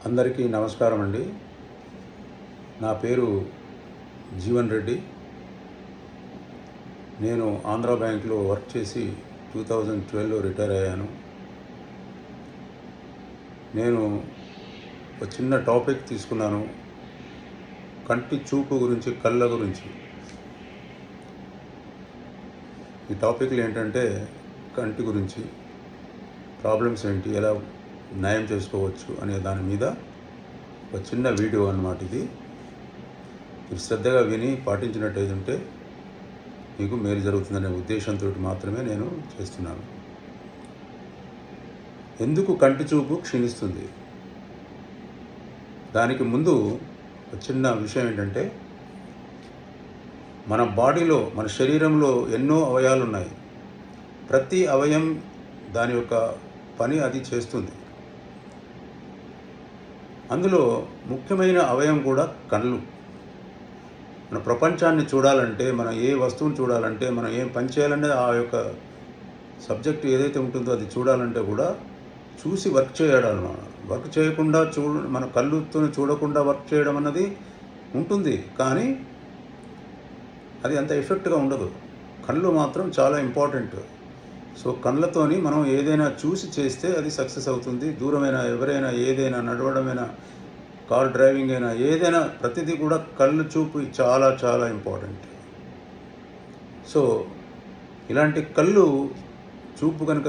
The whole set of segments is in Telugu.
అందరికీ నమస్కారం అండి. నా పేరు జీవన్ రెడ్డి. నేను ఆంధ్రా బ్యాంక్లో వర్క్ చేసి 2012లో రిటైర్ అయ్యాను. నేను ఒక చిన్న టాపిక్ తీసుకున్నాను, కంటి చూపు గురించి, కళ్ళ గురించి. ఈ టాపిక్లు ఏంటంటే కంటి గురించి ప్రాబ్లమ్స్ ఏంటి, ఎలా నయం చేసుకోవచ్చు అనే దాని మీద ఒక చిన్న వీడియో అన్నమాట. ఇది మీరు శ్రద్ధగా విని పాటించినట్టయితే ఉంటే మీకు మేలు జరుగుతుందనే ఉద్దేశంతో మాత్రమే నేను చేస్తున్నాను. ఎందుకు కంటి చూపు క్షీణిస్తుంది? దానికి ముందు ఒక చిన్న విషయం ఏంటంటే, మన బాడీలో, మన శరీరంలో ఎన్నో అవయవాలు ఉన్నాయి. ప్రతి అవయవం దాని యొక్క పని అది చేస్తుంది. అందులో ముఖ్యమైన అవయవం కూడా కళ్ళు. మన ప్రపంచాన్ని చూడాలంటే, మనం ఏ వస్తువుని చూడాలంటే, మనం ఏం పని చేయాలంటే, ఆ యొక్క సబ్జెక్ట్ ఏదైతే ఉంటుందో అది చూడాలంటే కూడా చూసి వర్క్ చేయడం. వర్క్ చేయకుండా మన కళ్ళుతో చూడకుండా వర్క్ చేయడం అన్నది ఉంటుంది, కానీ అది అంత ఎఫెక్ట్గా ఉండదు. కళ్ళు మాత్రం చాలా ఇంపార్టెంట్. సో కళ్ళతోని మనం ఏదైనా చూసి చేస్తే అది సక్సెస్ అవుతుంది. దూరమైన ఎవరైనా, ఏదైనా నడవడమైనా, కార్ డ్రైవింగ్ అయినా, ఏదైనా ప్రతిదీ కూడా కళ్ళు చూపు చాలా చాలా ఇంపార్టెంట్. సో ఇలాంటి కళ్ళు చూపు కనుక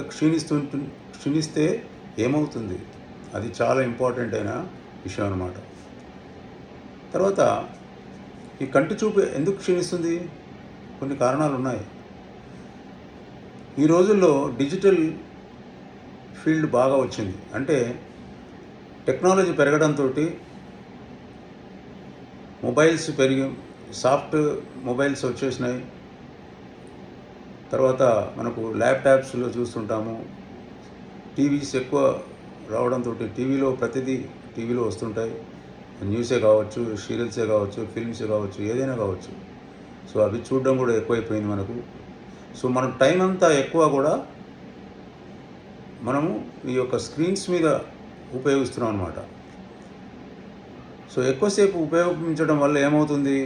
క్షీణిస్తే ఏమవుతుంది? అది చాలా ఇంపార్టెంట్ అయిన విషయం అన్నమాట. తర్వాత ఈ కంటి చూపు ఎందుకు క్షీణిస్తుంది? కొన్ని కారణాలు ఉన్నాయి. ఈ రోజుల్లో డిజిటల్ ఫీల్డ్ బాగా వచ్చింది. అంటే టెక్నాలజీ పెరగడంతో మొబైల్స్ సాఫ్ట్ మొబైల్స్ వచ్చేసినాయి. తర్వాత మనకు ల్యాప్టాప్స్లో చూస్తుంటాము. టీవీస్ ఎక్కువ రావడంతో టీవీలో ప్రతిదీ టీవీలో వస్తుంటాయి. న్యూసే కావచ్చు, సీరియల్సే కావచ్చు, ఫిల్మ్సే కావచ్చు, ఏదైనా కావచ్చు. సో అవి చూడడం కూడా ఎక్కువైపోయింది మనకు. సో మనం టైం అంతా ఎక్కువ కూడా మనము ఈ యొక్క స్క్రీన్స్ మీద ఉపయోగిస్తున్నాం అన్నమాట. సో ఎక్కువసేపు ఉపయోగించడం వల్ల ఏమవుతుంది?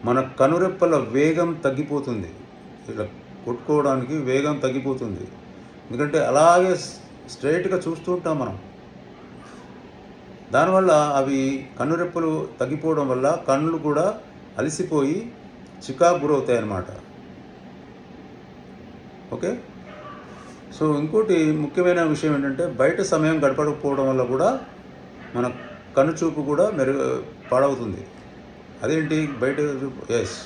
మన కనురెప్పల వేగం తగ్గిపోతుంది. ఇలా కొట్టుకోవడానికి వేగం తగ్గిపోతుంది. ఎందుకంటే అలాగే స్ట్రైట్గా చూస్తూ ఉంటాం మనం. దానివల్ల అవి కనురెప్పలు తగ్గిపోవడం వల్ల కళ్ళు కూడా అలసిపోయి చికాకు గురవుతాయి అన్నమాట. ఓకే. సో ఇంకోటి ముఖ్యమైన విషయం ఏంటంటే, బయట సమయం గడపకపోవడం వల్ల కూడా మన కనుచూపు కూడా పాడవుతుంది. అదేంటి బయట చూపు? ఎస్,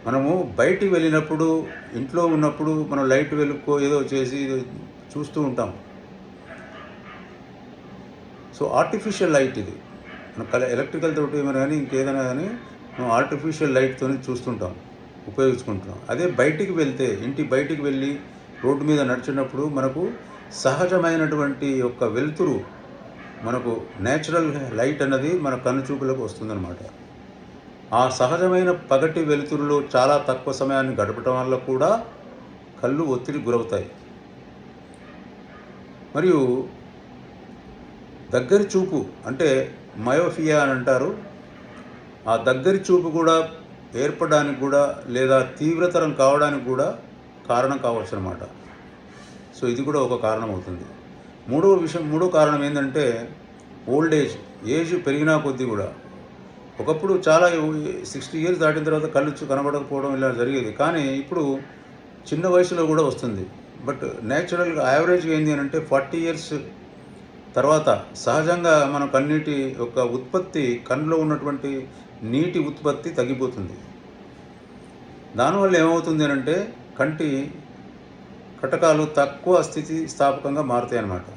మనము బయటికి వెళ్ళినప్పుడు, ఇంట్లో ఉన్నప్పుడు మనం లైట్ వెలుక్కో ఏదో చేసి చూస్తూ ఉంటాం. సో ఆర్టిఫిషియల్ లైట్ ఇది. మన ఎలక్ట్రికల్ తోటి ఏమైనా కానీ ఇంకేదైనా కానీ మనం ఆర్టిఫిషియల్ లైట్తో చూస్తుంటాం, ఉపయోగించుకుంటున్నాం. అదే బయటికి వెళ్తే, ఇంటి బయటికి వెళ్ళి రోడ్డు మీద నడిచినప్పుడు మనకు సహజమైనటువంటి యొక్క వెలుతురు, మనకు నేచురల్ లైట్ అన్నది మన కనుచూపులకు వస్తుందన్నమాట. ఆ సహజమైన పగటి వెలుతురులో చాలా తక్కువ సమయాన్ని గడపటం వల్ల కూడా కళ్ళు ఒత్తిడి గురవుతాయి. మరియు దగ్గరి చూపు అంటే మయోఫియా అని అంటారు. ఆ దగ్గరి చూపు కూడా ఏర్పడడానికి కూడా, లేదా తీవ్రతరం కావడానికి కూడా కారణం కావచ్చు అన్నమాట. సో ఇది కూడా ఒక కారణం అవుతుంది. మూడో కారణం ఏంటంటే ఓల్డ్ ఏజ్ పెరిగినా కొద్దీ కూడా, ఒకప్పుడు చాలా 60 years దాటిన తర్వాత కళ్ళు కనబడకపోవడం ఇలా జరిగేది, కానీ ఇప్పుడు చిన్న వయసులో కూడా వస్తుంది. బట్ నేచురల్గా యావరేజ్గా ఏంటి అని అంటే 40 years తర్వాత సహజంగా మన కన్నీటి యొక్క ఉత్పత్తి, కళ్ళలో ఉన్నటువంటి నీటి ఉత్పత్తి తగ్గిపోతుంది. దానివల్ల ఏమవుతుంది అని అంటే కంటి కటకాలు తక్కువ స్థితి స్థాపకంగా మారుతాయి అన్నమాట.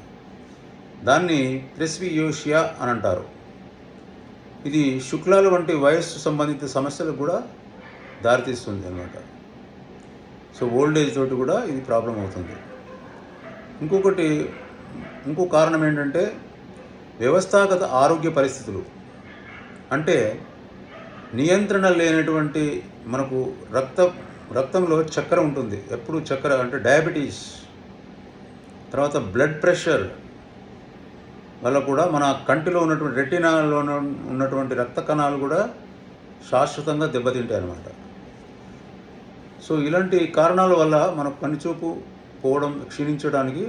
దాన్ని ప్రెస్బియోషియా అని అంటారు. ఇది శుక్లాలు వంటి వయస్సు సంబంధిత సమస్యలకు కూడా దారితీస్తుంది అన్నమాట. సో ఓల్డ్ ఏజ్ తోటి కూడా ఇది ప్రాబ్లం అవుతుంది. ఇంకో కారణం ఏంటంటే వ్యవస్థాగత ఆరోగ్య పరిస్థితులు. అంటే నియంత్రణ లేనటువంటి, మనకు రక్తంలో చక్కెర ఉంటుంది. ఎప్పుడు చక్కెర అంటే డయాబెటీస్, తర్వాత బ్లడ్ ప్రెషర్, వల్ల కూడా మన కంటిలో ఉన్నటువంటి రెటీనాలో ఉన్నటువంటి రక్త కణాలు కూడా శాశ్వతంగా దెబ్బతింటాయి అన్నమాట. సో ఇలాంటి కారణాల వల్ల మన కనుచూపు పోవడం, క్షీణించడానికి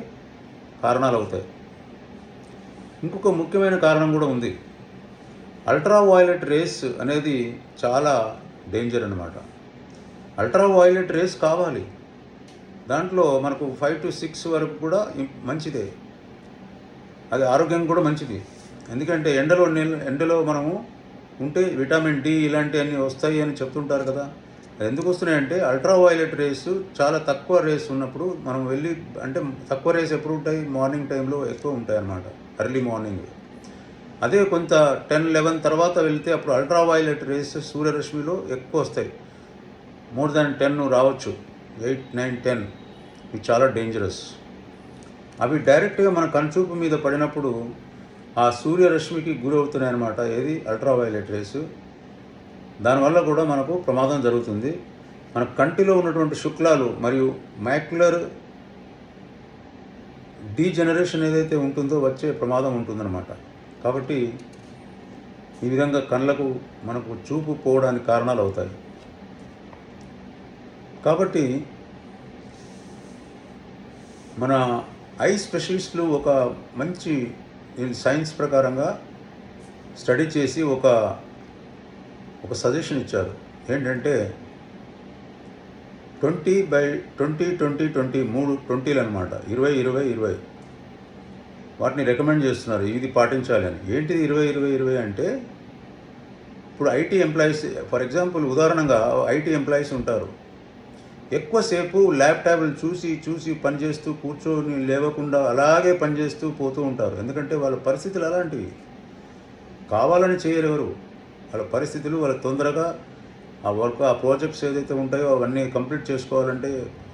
కారణాలు అవుతాయి. ఇంకొక ముఖ్యమైన కారణం కూడా ఉంది. అల్ట్రా వైలెట్ రేస్ అనేది చాలా డేంజర్ అన్నమాట. అల్ట్రా వైలెట్ రేస్ కావాలి, దాంట్లో మనకు 5 to 6 వరకు కూడా మంచిదే, అది ఆరోగ్యం కూడా మంచిది. ఎందుకంటే ఎండలో మనము ఉంటే విటమిన్ డి ఇలాంటివన్నీ వస్తాయి అని చెప్తుంటారు కదా. అది ఎందుకు వస్తున్నాయంటే అల్ట్రా వైలెట్ రేస్ చాలా తక్కువ రేస్ ఉన్నప్పుడు మనం వెళ్ళి, అంటే తక్కువ రేస్ ఎప్పుడు ఉంటాయి, మార్నింగ్ టైంలో ఎక్కువ ఉంటాయి అన్నమాట, ఎర్లీ మార్నింగ్. అదే కొంత 10-11 తర్వాత వెళ్తే అప్పుడు అల్ట్రా వైలెట్ రేస్ సూర్యరశ్మిలో ఎక్కువ వస్తాయి. మోర్ దాన్ 10 రావచ్చు, 8, 9, 10. ఇవి చాలా డేంజరస్. అవి డైరెక్ట్గా మన కనుచూపు మీద పడినప్పుడు ఆ సూర్యరశ్మికి గురవుతున్నాయి అన్నమాట. ఏది అల్ట్రా వైలెట్ రేస్. దానివల్ల కూడా మనకు ప్రమాదం జరుగుతుంది. మన కంటిలో ఉన్నటువంటి శుక్లాలు మరియు మ్యాక్యులర్ డీజనరేషన్ ఏదైతే ఉంటుందో వచ్చే ప్రమాదం ఉంటుందన్నమాట. కాబట్టి ఈ విధంగా కళ్ళకు మనకు చూపు పోవడానికి కారణాలు అవుతాయి. కాబట్టి మన ఐ స్పెషలిస్టులు ఒక మంచి సైన్స్ ప్రకారంగా స్టడీ చేసి ఒక సజెషన్ ఇచ్చారు. ఏంటంటే 20/20/20 3 20లు అనమాట, 20-20-20 వాటిని రికమెండ్ చేస్తున్నారు. ఇది పాటించాలి అని. ఏంటిది 20-20-20 అంటే, ఇప్పుడు ఐటీ ఎంప్లాయీస్, ఫర్ ఎగ్జాంపుల్ ఉదాహరణగా ఐటీ ఎంప్లాయీస్ ఉంటారు, ఎక్కువసేపు ల్యాప్టాప్లు చూసి పనిచేస్తూ కూర్చొని లేవకుండా అలాగే పనిచేస్తూ పోతూ ఉంటారు. ఎందుకంటే వాళ్ళ పరిస్థితులు అలాంటివి, కావాలని చేయలేరు. వాళ్ళ పరిస్థితులు, వాళ్ళ తొందరగా ఆ వర్క్, ఆ ప్రాజెక్ట్స్ ఏదైతే ఉంటాయో అవన్నీ కంప్లీట్ చేసుకోవాలంటే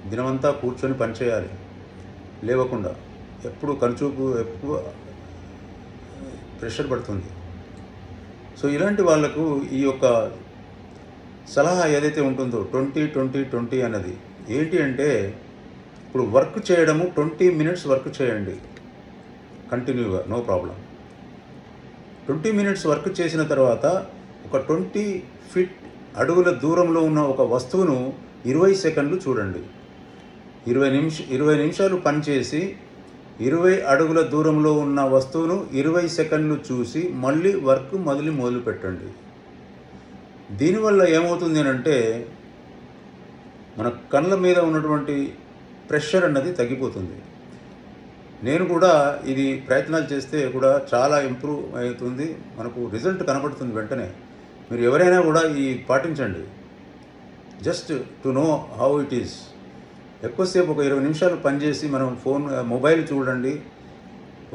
దినమంతా కూర్చొని పనిచేయాలి లేవకుండా. ఎప్పుడు కనుచూపు ఎక్కువ ప్రెషర్ పడుతుంది. సో ఇలాంటి వాళ్ళకు ఈ యొక్క సలహా ఏదైతే ఉంటుందో 20-20-20 అన్నది ఏంటి అంటే, ఇప్పుడు వర్క్ చేయడము 20 minutes వర్క్ చేయండి కంటిన్యూగా, నో ప్రాబ్లం. 20 minutes వర్క్ చేసిన తర్వాత ఒక 20 feet అడుగుల దూరంలో ఉన్న ఒక వస్తువును 20 seconds చూడండి. 20 నిమిషాలు పనిచేసి 20 అడుగుల దూరంలో ఉన్న వస్తువును 20 seconds చూసి మళ్ళీ వర్క్ మొదలు పెట్టండి. దీనివల్ల ఏమవుతుంది అంటే, మన కళ్ళ మీద ఉన్నటువంటి ప్రెషర్ అన్నది తగ్గిపోతుంది. నేను కూడా ఇది ప్రయత్నాలు చేస్తే కూడా చాలా ఇంప్రూవ్ అవుతుంది, మనకు రిజల్ట్ కనబడుతుంది వెంటనే. మీరు ఎవరైనా కూడా ఈ పాటించండి, just to know how it is. ఎక్కువసేపు ఒక 20 నిమిషాలు పనిచేసి మనం మొబైల్ చూడండి.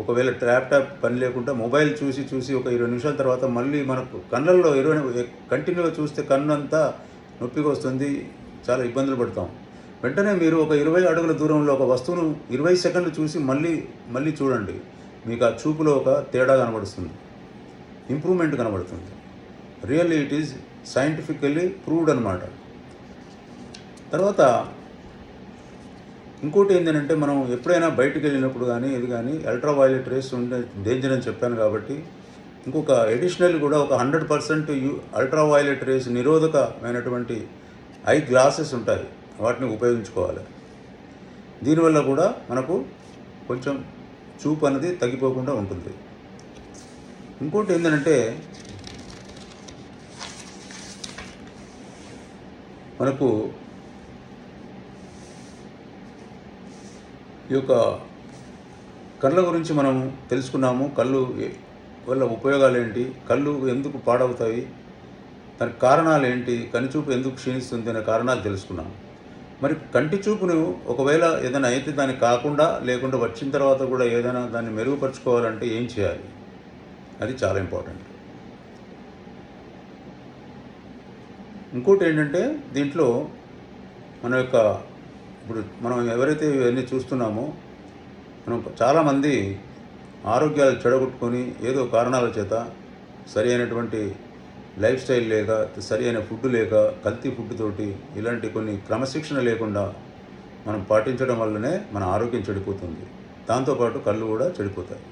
ఒకవేళ ల్యాప్టాప్ పని లేకుండా మొబైల్ చూసి ఒక 20 నిమిషాల తర్వాత మళ్ళీ మనకు కళ్ళల్లో కంటిన్యూగా చూస్తే కన్ను అంతా నొప్పిగా వస్తుంది, చాలా ఇబ్బందులు పడతాం. వెంటనే మీరు ఒక 20 అడుగుల దూరంలో ఒక వస్తువును 20 seconds చూసి మళ్ళీ చూడండి. మీకు ఆ చూపులో ఒక తేడా కనబడుతుంది, ఇంప్రూవ్మెంట్ కనబడుతుంది. Really it is scientifically proved అనమాట. తర్వాత ఇంకోటి ఏంటంటే, మనం ఎప్పుడైనా బయటకు వెళ్ళినప్పుడు కానీ అల్ట్రా వైలెట్ రేస్ ఉండే డేంజర్ అని చెప్పాను కాబట్టి, ఇంకొక అడిషనల్ కూడా ఒక 100% అల్ట్రా వైలెట్ రేస్ నిరోధకమైనటువంటి ఐ గ్లాసెస్ ఉంటాయి, వాటిని ఉపయోగించుకోవాలి. దీనివల్ల కూడా మనకు కొంచెం చూపు అనేది తగ్గిపోకుండా ఉంటుంది. ఇంకోటి ఏంటంటే, మనకు ఈ యొక్క కళ్ళ గురించి మనం తెలుసుకున్నాము. కళ్ళు వల్ల ఉపయోగాలు ఏంటి, కళ్ళు ఎందుకు పాడవుతాయి, దానికి కారణాలు ఏంటి, కనుచూపు ఎందుకు క్షీణిస్తుంది అనే కారణాలు తెలుసుకున్నాము. మరి కంటి చూపును ఒకవేళ ఏదైనా అయితే దానికి కాకుండా లేకుండా వచ్చిన తర్వాత కూడా ఏదైనా దాన్ని మెరుగుపరుచుకోవాలంటే ఏం చేయాలి, అది చాలా ఇంపార్టెంట్. ఇంకోటి ఏంటంటే, దీంట్లో మన యొక్క ఇప్పుడు మనం ఎవరైతే ఇవన్నీ చూస్తున్నామో, మనం చాలామంది ఆరోగ్యాలు చెడగొట్టుకొని ఏదో కారణాల చేత సరి అయినటువంటి లైఫ్ స్టైల్ లేక, సరి అయిన ఫుడ్ లేక, కల్తీ ఫుడ్ తోటి, ఇలాంటి కొన్ని క్రమశిక్షణ లేకుండా మనం పాటించడం వల్లనే మన ఆరోగ్యం చెడిపోతుంది. దాంతోపాటు కళ్ళు కూడా చెడిపోతాయి.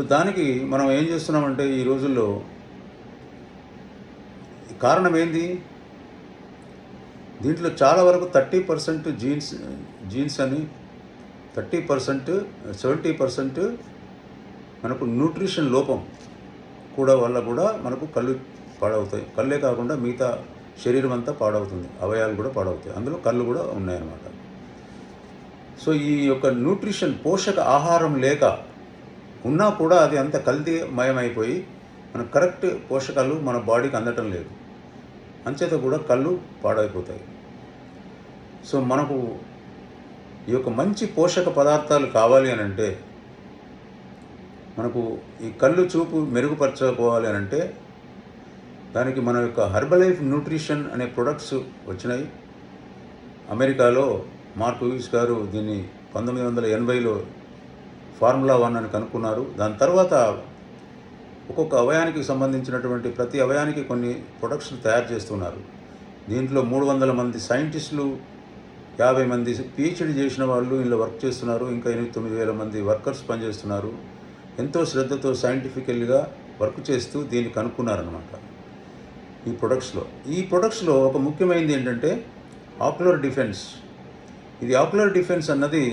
సో దానికి మనం ఏం చేస్తున్నామంటే ఈ రోజుల్లో కారణం ఏంది? దీంట్లో చాలా వరకు 30% జీన్స్ అని, 30% 70% మనకు న్యూట్రిషన్ లోపం వల్ల కూడా మనకు కళ్ళు పాడవుతాయి. కళ్ళే కాకుండా మిగతా శరీరం అంతా పాడవుతుంది, అవయవాలు కూడా పాడవుతాయి, అందులో కళ్ళు కూడా ఉన్నాయన్నమాట. సో ఈ యొక్క న్యూట్రిషన్, పోషక ఆహారం లేక ఉన్నా కూడా అది అంత కల్తీమయమైపోయి మన కరెక్ట్ పోషకాలు మన బాడీకి అందటం లేదు, అంచేత కూడా కళ్ళు పాడైపోతాయి. సో మనకు ఈ యొక్క మంచి పోషక పదార్థాలు కావాలి అని అంటే, మనకు ఈ కళ్ళు చూపు మెరుగుపరచుకోవాలి అని అంటే, దానికి మన యొక్క హెర్బలైఫ్ న్యూట్రిషన్ అనే ప్రొడక్ట్స్ వచ్చినాయి. అమెరికాలో మార్క్ లూయిస్ గారు దీన్ని 1980లో ఫార్ములా 1 అని కనుక్కున్నారు. దాని తర్వాత ఒక్కొక్క అవయానికి సంబంధించినటువంటి ప్రతి అవయానికి కొన్ని ప్రొడక్ట్స్ తయారు చేస్తున్నారు. దీంట్లో 300 మంది సైంటిస్టులు, 50 మంది పిహెచ్డి చేసిన వాళ్ళు ఇందులో వర్క్ చేస్తున్నారు. ఇంకా 8-9 మంది వర్కర్స్ పనిచేస్తున్నారు. ఎంతో శ్రద్ధతో సైంటిఫికల్గా వర్క్ చేస్తూ దీన్ని కనుక్కున్నారనమాట. ఈ ప్రొడక్ట్స్లో ఒక ముఖ్యమైనది ఏంటంటే ఆక్యులర్ డిఫెన్స్. ఇది ఆక్యులర్ డిఫెన్స్ అన్నది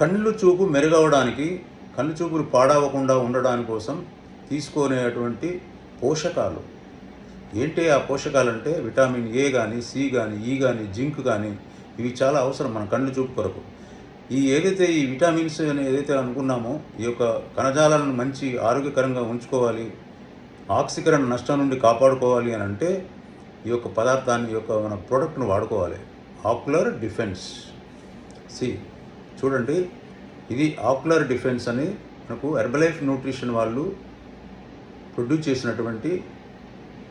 కళ్ళు చూపు మెరుగవడానికి, కళ్ళు చూపులు పాడవకుండా ఉండడానికి కోసం తీసుకునేటువంటి పోషకాలు. ఏంటి ఆ పోషకాలు అంటే విటమిన్ ఏ కానీ, సి కానీ, ఈ కానీ, జింక్ కానీ, ఇవి చాలా అవసరం మన కళ్ళు చూపు కొరకు. ఏదైతే ఈ విటమిన్స్ అని ఏదైతే అనుకున్నామో, ఈ యొక్క కణజాలాలను మంచి ఆరోగ్యకరంగా ఉంచుకోవాలి, ఆక్సీకరణ నష్టం నుండి కాపాడుకోవాలి అని అంటే ఈ యొక్క పదార్థాన్ని, ఈ యొక్క మన ప్రోడక్ట్ను వాడుకోవాలి. Ocular defence. చూడండి, ఇది ఆక్యులర్ డిఫెన్స్ అని మనకు హెర్బలైఫ్ న్యూట్రిషన్ వాళ్ళు ప్రొడ్యూస్ చేసినటువంటి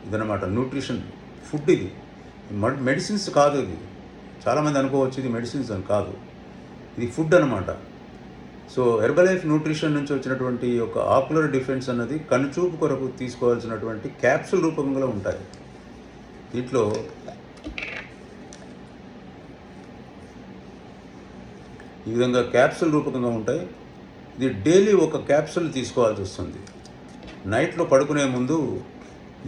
ఇదన్నమాట. Nutrition food. ఇది మెడిసిన్స్ కాదు. ఇది చాలామంది అనుకోవచ్చు ఇది మెడిసిన్స్ అని. కాదు, ఇది ఫుడ్ అన్నమాట. సో హెర్బలైఫ్ న్యూట్రిషన్ నుంచి వచ్చినటువంటి ఒక ఆక్యులర్ డిఫెన్స్ అన్నది కనుచూపు కొరకు తీసుకోవాల్సినటువంటి క్యాప్సూల్ రూపంలో ఉంటాయి. దీంట్లో ఈ విధంగా క్యాప్సూల్ రూపకంగా ఉంటాయి. ఇది డైలీ ఒక క్యాప్సూల్ తీసుకోవాల్సి వస్తుంది. నైట్లో పడుకునే ముందు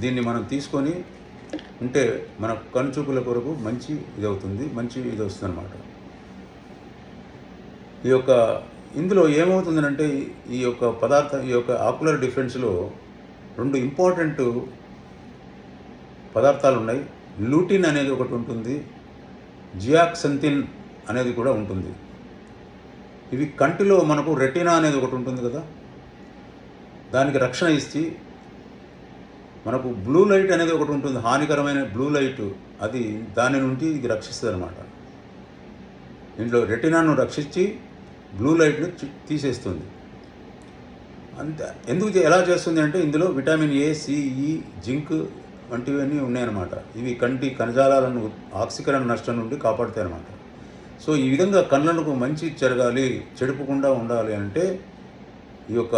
దీన్ని మనం తీసుకొని ఉంటే మన కనుచూపుల కొరకు మంచి ఇది అవుతుంది, మంచి ఇది వస్తుంది అన్నమాట. ఇందులో ఏమవుతుందంటే ఈ యొక్క పదార్థం, ఈ యొక్క ఆక్యులర్ డిఫెన్స్లో 2 ఇంపార్టెంట్ పదార్థాలు ఉన్నాయి. లూటిన్ అనేది ఒకటి ఉంటుంది, జియాక్సంతిన్ అనేది కూడా ఉంటుంది. ఇవి కంటిలో మనకు రెటినా అనేది ఒకటి ఉంటుంది కదా, దానికి రక్షణ ఇచ్చి, మనకు బ్లూ లైట్ అనేది ఒకటి ఉంటుంది, హానికరమైన బ్లూ లైట్, అది దాని నుండి ఇది రక్షిస్తుంది అన్నమాట. దీంట్లో రెటినాను రక్షించి బ్లూ లైట్ను తీసేస్తుంది. ఎలా చేస్తుంది అంటే ఇందులో విటమిన్ ఏ, సి, ఈ, జింక్ వంటివన్నీ ఉన్నాయన్నమాట. ఇవి కంటి కణజాలాలను ఆక్సీకరణ నష్టం నుండి కాపాడుతాయి అన్నమాట. సో ఈ విధంగా కళ్ళకు మంచి జరగాలి, చెడిపోకుండా ఉండాలి అంటే ఈ యొక్క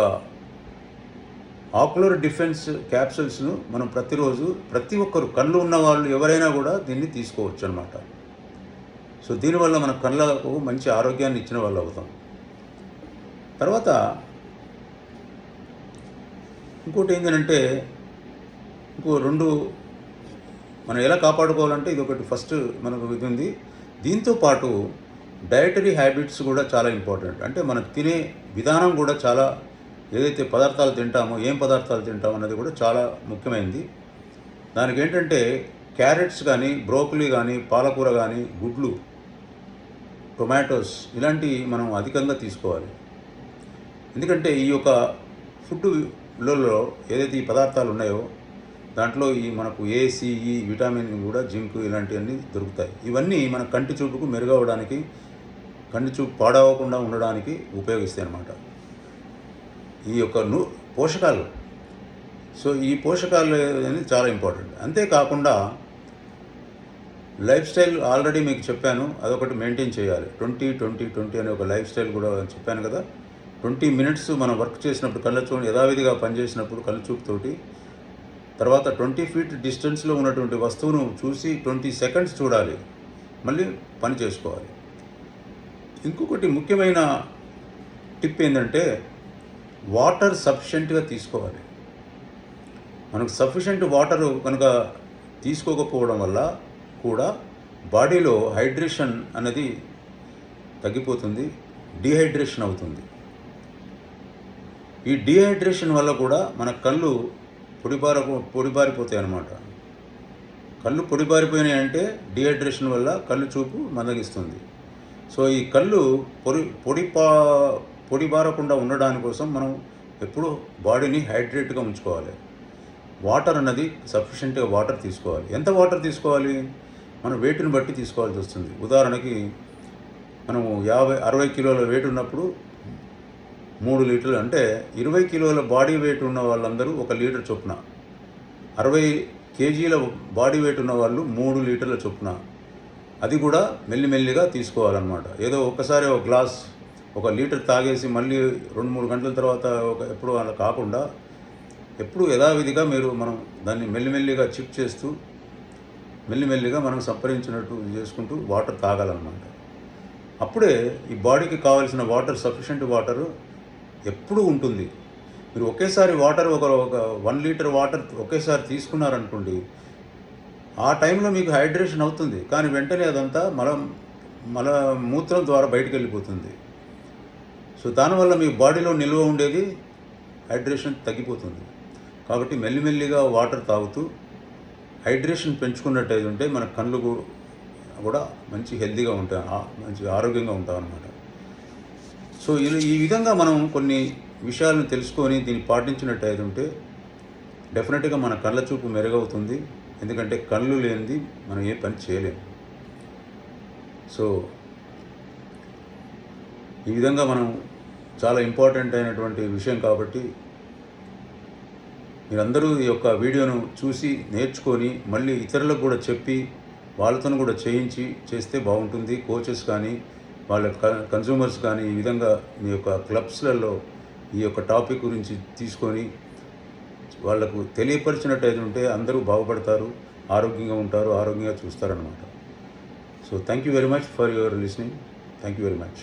ఆక్యులర్ డిఫెన్స్ క్యాప్సూల్స్ను మనం ప్రతిరోజు ప్రతి ఒక్కరు, కళ్ళు ఉన్న వాళ్ళు ఎవరైనా కూడా దీన్ని తీసుకోవచ్చు అన్నమాట. సో దీనివల్ల మన కళ్ళకు మంచి ఆరోగ్యాన్ని ఇచ్చిన వాళ్ళు అవుతాం. తర్వాత ఇంకోటి ఏంటంటే, ఇంకో 2 మనం ఎలా కాపాడుకోవాలంటే, ఇది ఒకటి ఫస్ట్ మనకు ఇది ఉంది. దీంతో పాటు డయటరీ హ్యాబిట్స్ కూడా చాలా ఇంపార్టెంట్. అంటే మనం తినే విధానం కూడా చాలా, ఏదైతే పదార్థాలు తింటామో, ఏం పదార్థాలు తింటామో అన్నది కూడా చాలా ముఖ్యమైనది. దానికి ఏంటంటే క్యారెట్స్ కానీ, బ్రోకలీ కానీ, పాలకూర కానీ, గుడ్లు, టొమాటోస్ ఇలాంటివి మనం అధికంగా తీసుకోవాలి. ఎందుకంటే ఈ యొక్క ఫుడ్లలో ఏదైతే ఈ పదార్థాలు ఉన్నాయో దాంట్లో ఈ మనకు ఏ, సి, ఈ, విటమిన్ కూడా, జింక్ ఇలాంటివన్నీ దొరుకుతాయి. ఇవన్నీ మన కంటి చూపుకు మెరుగవడానికి, కంటి చూపు పాడవకుండా ఉండడానికి ఉపయోగిస్తాయి అన్నమాట ఈ యొక్క పోషకాలు. సో ఈ పోషకాలు అనేది చాలా ఇంపార్టెంట్. అంతేకాకుండా లైఫ్ స్టైల్ ఆల్రెడీ మీకు చెప్పాను, అదొకటి మెయింటైన్ చేయాలి. 20-20-20 అనే ఒక లైఫ్ స్టైల్ కూడా చెప్పాను కదా. 20 minutes మనం వర్క్ చేసినప్పుడు, కళ్ళ చూపు యథావిధిగా పనిచేసినప్పుడు కళ్ళు చూపుతోటి, తర్వాత 20 feet డిస్టెన్స్లో ఉన్నటువంటి వస్తువును చూసి 20 seconds చూడాలి, మళ్ళీ పని చేసుకోవాలి. ఇంకొకటి ముఖ్యమైన టిప్ ఏంటంటే, వాటర్ సఫిషియెంట్గా తీసుకోవాలి. మనకు సఫిషియెంట్ వాటరు కనుక తీసుకోకపోవడం వల్ల కూడా బాడీలో హైడ్రేషన్ అనేది తగ్గిపోతుంది, డీహైడ్రేషన్ అవుతుంది. ఈ డీహైడ్రేషన్ వల్ల కూడా మన కళ్ళు పొడిబారిపోతాయి అన్నమాట. కళ్ళు పొడిబారిపోయినాయి అంటే డీహైడ్రేషన్ వల్ల కళ్ళు చూపు మందగిస్తుంది. సో ఈ కళ్ళు పొడిబారకుండా ఉండడాని కోసం మనం ఎప్పుడూ బాడీని హైడ్రేట్గా ఉంచుకోవాలి. వాటర్ అన్నది సఫిషియెంట్గా వాటర్ తీసుకోవాలి. ఎంత వాటర్ తీసుకోవాలి? మన వెయిట్ని బట్టి తీసుకోవాల్సి వస్తుంది. ఉదాహరణకి మనము 50-60 కిలోల వెయిట్ ఉన్నప్పుడు 3 లీటర్లు, అంటే 20 కిలోల బాడీ వెయిట్ ఉన్న వాళ్ళందరూ 1 లీటర్ చొప్పున, 60 కేజీల బాడీ వెయిట్ ఉన్న వాళ్ళు 3 లీటర్ల చొప్పున, అది కూడా మెల్లిమెల్లిగా తీసుకోవాలన్నమాట. ఏదో ఒక్కసారి ఒక గ్లాస్ 1 లీటర్ తాగేసి మళ్ళీ 2-3 గంటల తర్వాత ఎప్పుడు అలా కాకుండా ఎప్పుడు యథావిధిగా మనం దాన్ని మెల్లిమెల్లిగా చిప్ చేస్తూ మెల్లిమెల్లిగా మనం సంపరించినట్టు చేసుకుంటూ వాటర్ తాగాలన్నమాట. అప్పుడే ఈ బాడీకి కావాల్సిన వాటర్, సఫిషియెంట్ వాటరు ఎప్పుడూ ఉంటుంది. మీరు ఒకేసారి వాటర్ ఒక 1 లీటర్ వాటర్ ఒకేసారి తీసుకున్నారనుకోండి, ఆ టైంలో మీకు హైడ్రేషన్ అవుతుంది, కానీ వెంటనే అదంతా మూత్రం ద్వారా బయటకు వెళ్ళిపోతుంది. సో దానివల్ల మీ బాడీలో నిల్వ ఉండేది హైడ్రేషన్ తగ్గిపోతుంది. కాబట్టి మెల్లిమెల్లిగా వాటర్ తాగుతూ హైడ్రేషన్ పెంచుకున్నట్టయితే ఉంటే మన కళ్ళు కూడా మంచి హెల్తీగా ఉంటాయి, మంచి ఆరోగ్యంగా ఉంటాం అన్నమాట. సో ఈ విధంగా మనం కొన్ని విషయాలను తెలుసుకొని దీన్ని పాటించినట్టయితే ఉంటే డెఫినెట్గా మన కళ్ళ చూపు మెరుగవుతుంది. ఎందుకంటే కళ్ళు లేనిది మనం ఏ పని చేయలేము. సో ఈ విధంగా మనం చాలా ఇంపార్టెంట్ అయినటువంటి విషయం కాబట్టి మీరందరూ ఈ యొక్క వీడియోను చూసి నేర్చుకొని మళ్ళీ ఇతరులకు కూడా చెప్పి వాళ్ళతో కూడా చేస్తే బాగుంటుంది. కోచెస్ కానీ వాళ్ళ కన్జ్యూమర్స్ కానీ ఈ విధంగా మీ యొక్క క్లబ్స్లలో ఈ యొక్క టాపిక్ గురించి తీసుకొని వాళ్లకు తెలియపరిచినట్టయితే ఉంటే అందరూ బాగుపడతారు, ఆరోగ్యంగా ఉంటారు, ఆరోగ్యంగా చూస్తారన్నమాట. So thank you very much for your listening. Thank you very much.